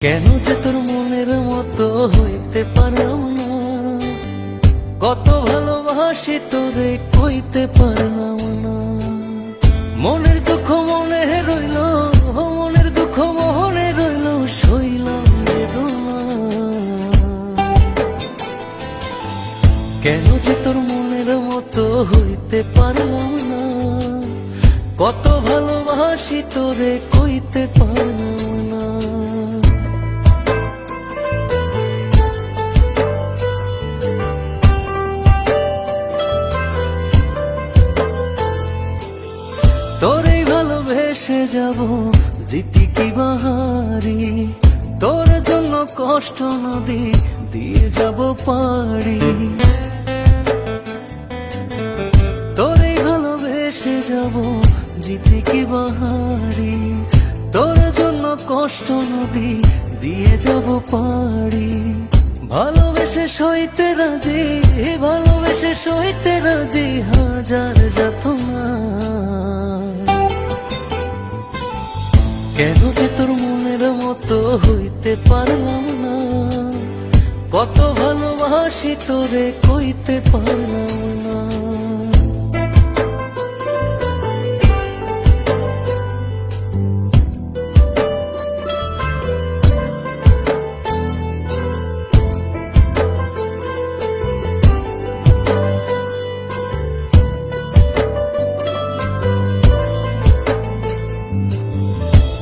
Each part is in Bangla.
কেন যে তোর মনের মতো হইতে পারলাম না, কত ভালোবাসি তোরে কইতে পারলাম না। মনের দুঃখ মনে রইল, মনের দুঃখ মনে রইল, সইলাম বেদনা। কেন যে তোর মনের মতো হইতে পারলাম না, কত ভালোবাসি তোরে কইতে পারলাম না। তোরে ভালোবেসে যাব জিতি কি বাহারি, তোর জন্য কষ্ট নদী দিয়ে যাব পাড়ি। তোরে ভালোবেসে যাব জিতি কি বাহারি, তোর জন্য কষ্ট নদী দিয়ে যাব পাড়ি। ভালোবেসে সইতে রাজি, ভালোবেসে সইতে রাজি হাজার যাতনা। কেন যে তোর মনের মতো হইতে পারলাম না, কত ভালোবাসি তোরে কইতে পারলাম না।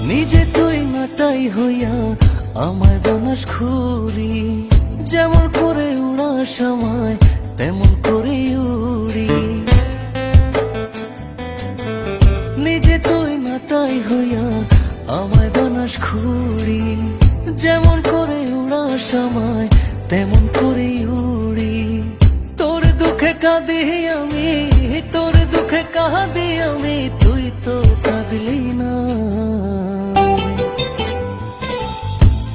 নিজে তুই নাটাই হইয়া আমায় বানাস খুরি, যেমন করে উড়া সময় তেমন করে উড়ি। নিজে তুই নাটাই হইয়া আমায় বানাস খুরি, যেমন করে উড়া সময় তেমন করে উড়ি। তোর দুঃখে কাঁদি আমি, তোর দুঃখে কাঁদি আমি, তুই তো কাঁদলি না।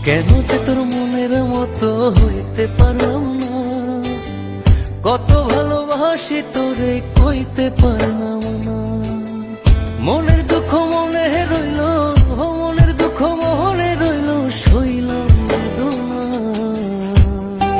কেন যে তোর মনের মতো হইতে পারলাম না, কত ভালোবাসি তোরে কইতে পারলাম না। মনে